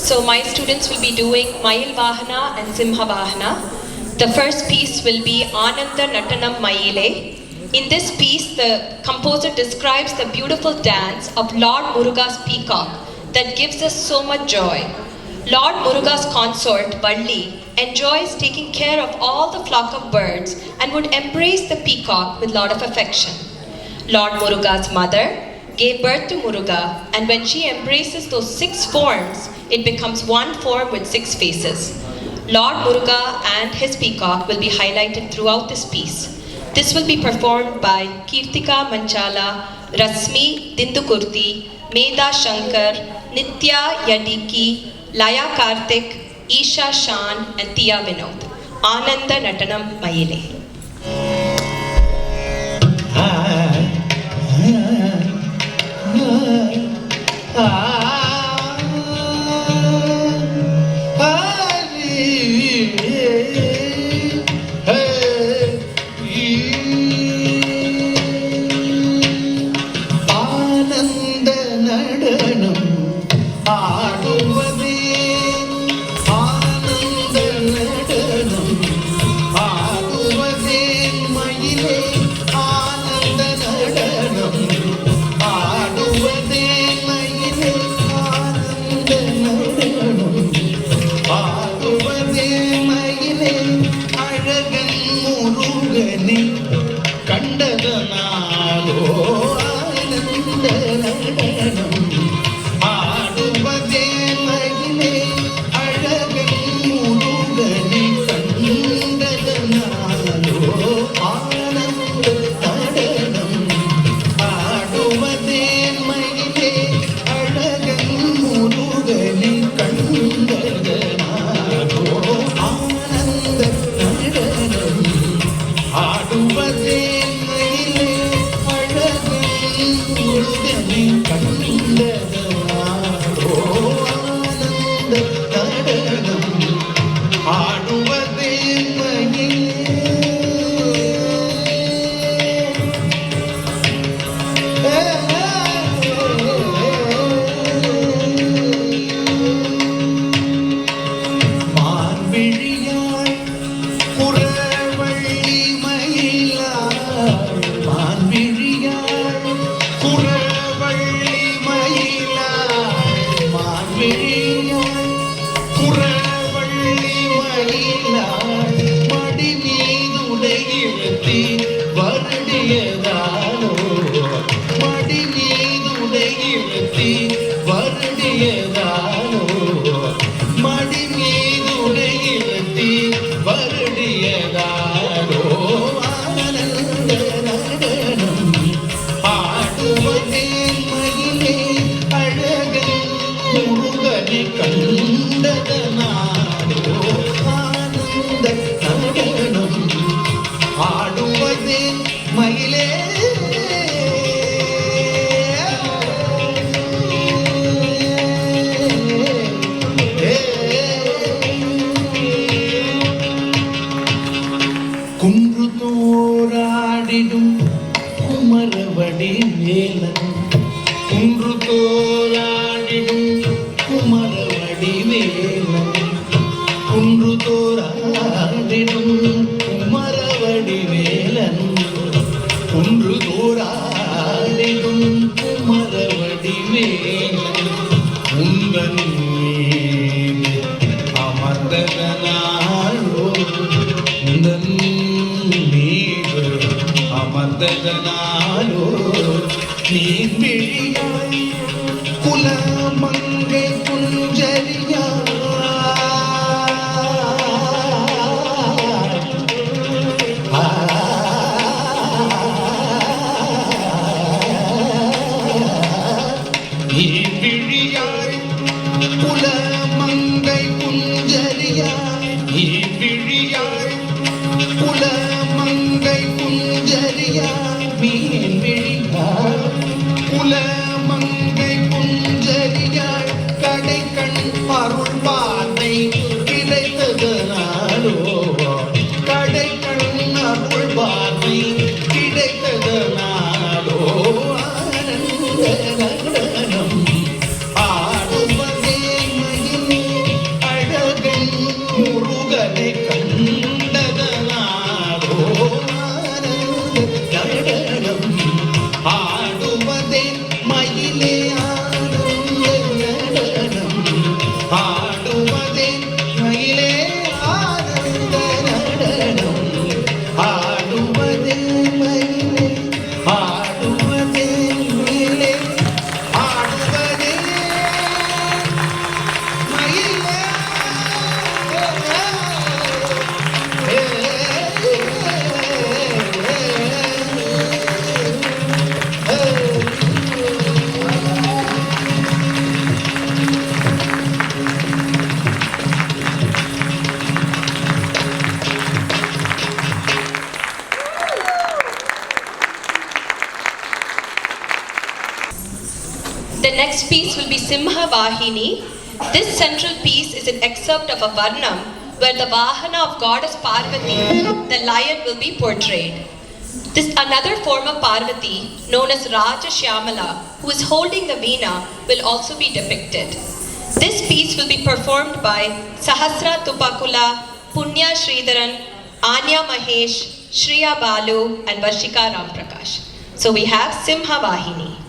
So my students will be doing Mayil Vahana and Simha Vahana. The first piece will be Ananda Natanam Mayile. In this piece, the composer describes the beautiful dance of Lord Muruga's peacock that gives us so much joy. Lord Muruga's consort, Valli, enjoys taking care of all the flock of birds and would embrace the peacock with a lot of affection. Lord Muruga's mother gave birth to Muruga, and when she embraces those 6 forms, it becomes one form with 6 faces. Lord Muruga and his peacock will be highlighted throughout this piece. This will be performed by Kirtika Manchala, Rasmi Dindukurti, Meda Shankar, Nitya Yadiki, Laya Karthik, Isha Shan and Tia Vinod. Ananda Natanam Mayile. next piece will be Simha Vahini. This central piece is an excerpt of a Varnam where the Vahana of goddess Parvati, the lion, will be portrayed. This another form of Parvati, known as Raja Shyamala, who is holding the veena, will also be depicted. This piece will be performed by Sahasra Tupakula, Punya Sridharan, Anya Mahesh, Shriya Balu, and Varshika Ramprakash. So we have Simha Vahini.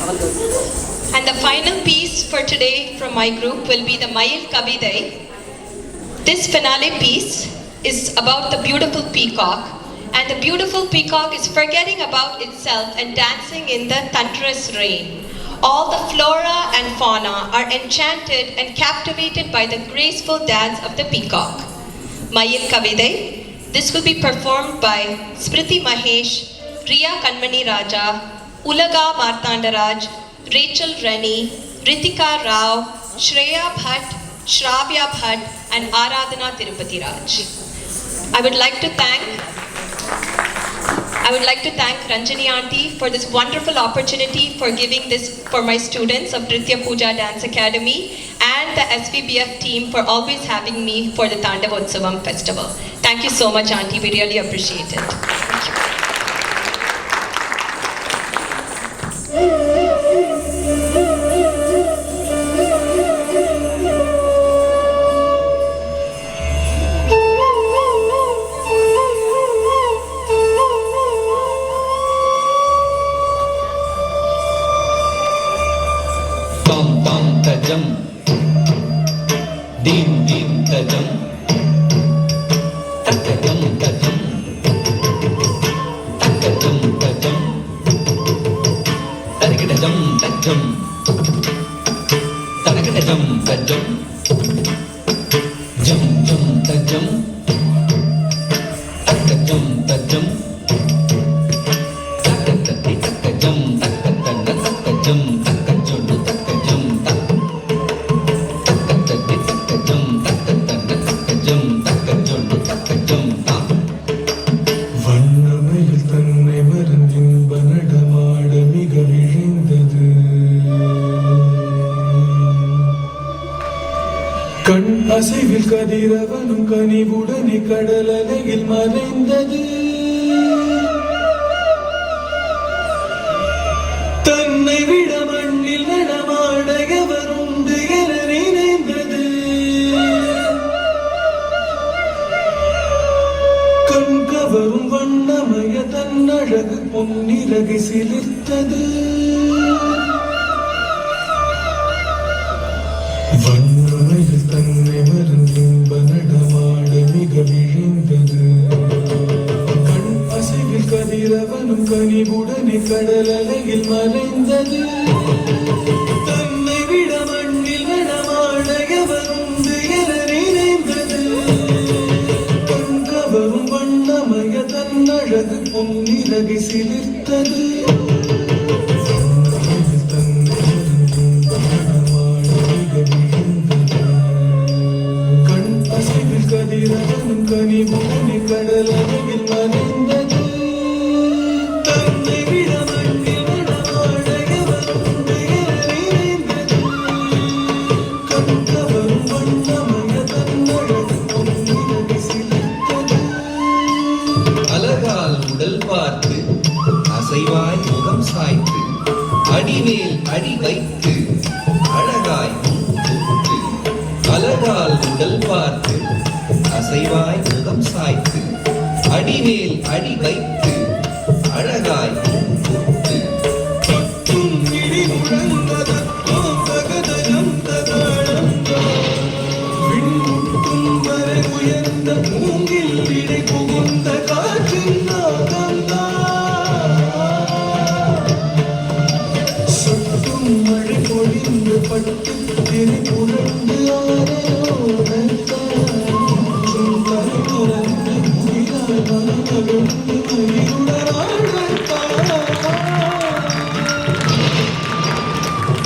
And the final piece for today from my group will be the Mayil Kavidai. This finale piece is about the beautiful peacock, and the beautiful peacock is forgetting about itself and dancing in the thunderous rain. All the flora and fauna are enchanted and captivated by the graceful dance of the peacock. Mayil Kavidai. This will be performed by Smriti Mahesh, Riya Kanmani Raja, Ulaga Martandaraj, Rachel Rennie, Ritika Rao, Shreya Bhatt, Shravya Bhatt, and Aradhana Tirupati Raj. I would like to thank Ranjani Aunty for this wonderful opportunity for giving this for my students of Nritya Puja Dance Academy and the SVBF team for always having me for the Tandavotsavam festival. Thank you so much, Aunty. We really appreciate it. Thank you. Tajam, dim dim tajam, tajam tajam, tajam tajam, tajam tajam, tajam tajam, jam jam tajam, tajam tajam, tajam tajam, அசைவில் கதிரவனும் கனிவுடனே கடலலையில் மறைந்தது. தன்னை விட மண்ணில் நடமாட எவர் உண்டு என நினைந்தது. கண் கவரும் வண்ணமய தன்னழகு பொன்னிறகை சிலிர்த்தது. வண்ணமயில் தன்னை மறந்தின்ப நடமாட மிக விழிந்தது. கண் அசைவில் கதிரவனும் கனிவுடனே கடலலையில் மறைந்தது. தன்னை விட மண்ணில் நடமாட எவர் உண்டு என நினைந்தது. கண் கவரும் வண்ணமய தன்னழகு பொன்னிறகை சிலிர்த்தது. கதிரவனும் கனிவுடனே கடலலையில் மறைந்தது. தன்னை விட மண்ணில் நடமாட எவர் உண்டு என நினைந்தது. கண் கவரும் வண்ணமய தன்னழகு பொன்னிறகை சிலிர்த்தது. அழகால் உடல் பார்த்து அசைவாய் முகம் சாய்த்து அடிமேல் அடி வைத்து அழகாய் கூத்து. அழகால் உடல் பார்த்து அசைவாய் முகம் சாய்த்து அடிமேல் அடி வைத்து அழகாய் கூத்து. இடி முழங்கதோ பகதயம் ததாளந்தோ விண்முட்டும் வரை உயர்ந்த மூங்கில் விடை புகுந்த காற்றின் நாகந்தா. சொட்டும் மழை பொழிந்து பட்டு திரை புரண்டு ஆரையோடத்தான்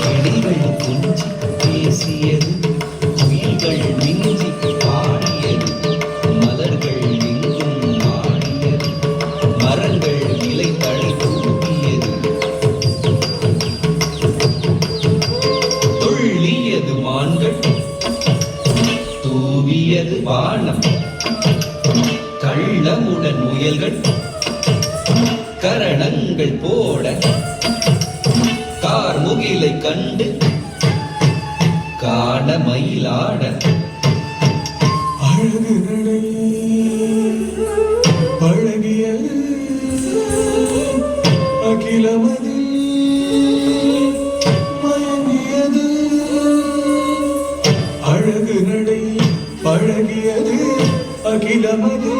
கிளிகள் கொஞ்சி பேசியது, குயில்கள் மிஞ்சி பாடியது, மலர்கள் எங்கும் ஆடியது, மரங்கள் இலை தழை தூக்கியது, துள்ளியது மான்கள், தூவியது வானம், கள்ளமுடன் முயல்கள் கரணங்கள் போட கார்முகிலை கண்டு காண மயிலாட. அழகு நடை பழகியது அகிலமதில் அகிலமது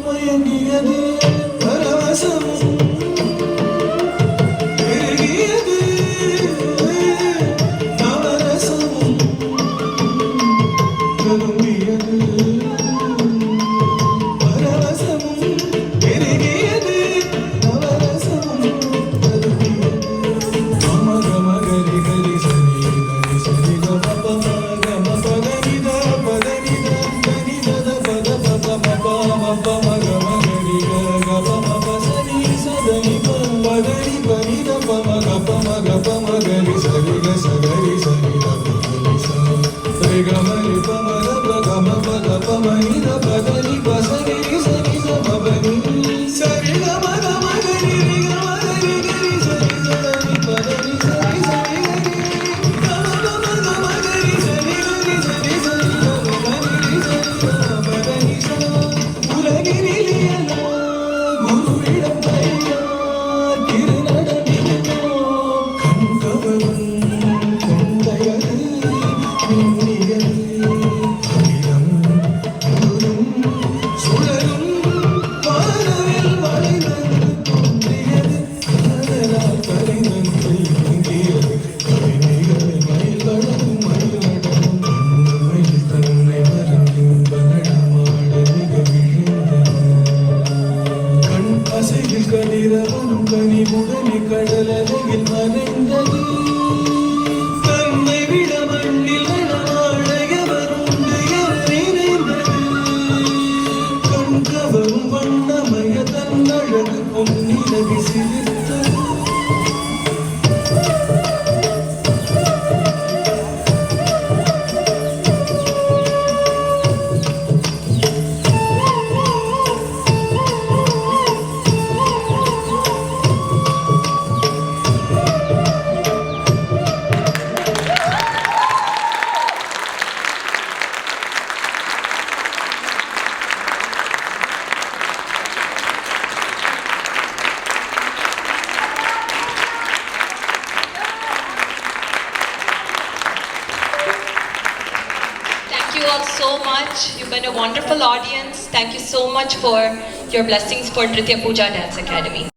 மயங்கியது பரவசமும் பெருகியது நவரசமும் தரும்பியது பரவசமும் பெருகியது நவரசமும் தரும்பியது மமகமகரி கரி சரி கரி சரி கப மகம பதனித பதனித கனிதத பத பப மப மப மகமகரி கப மப சரி சதனி பதனி பனித பம கப மகப மகரி சரி க சகரி சரி கப சரி கமரி பம ரப கம பத பமனித பதனி பசரி சரி சபபனி சரி கம கம கரி கம கரி கரி சரி சரி பதனி சரி சரி கம கம கம கரி சரி கரி சரி சரி கம கரி சரி பதனி சரி உலகினிலியலா குருவிடம் கையா திருநடமில்லோ கண்கவரும் கொண்டையது மின்னியது அகிலம் முழுதும் சுழலும் வானவில் வளைந்தது தோன்றியது காதலால் கலைந்தது இயங்கியது கவிதைகள் மயில்களவும் மயிலடவும் உண்மையில் தன்னை மறந்து பகடமாட மிக விழுந்தது கண் அசையில் கதிரவனும் கனிவுடனே கடலலையில் மறைந்தது தன்னை விட மண்ணில் நடமாடையவருண்டு என நினைந்தது கண் கவரும் வண்ணமய தன்னழகு பொன்னிலவி சிலிர்த்தது Thank you all so much. You've been a wonderful audience. Thank you so much for your blessings for Nritya Puja Dance Academy.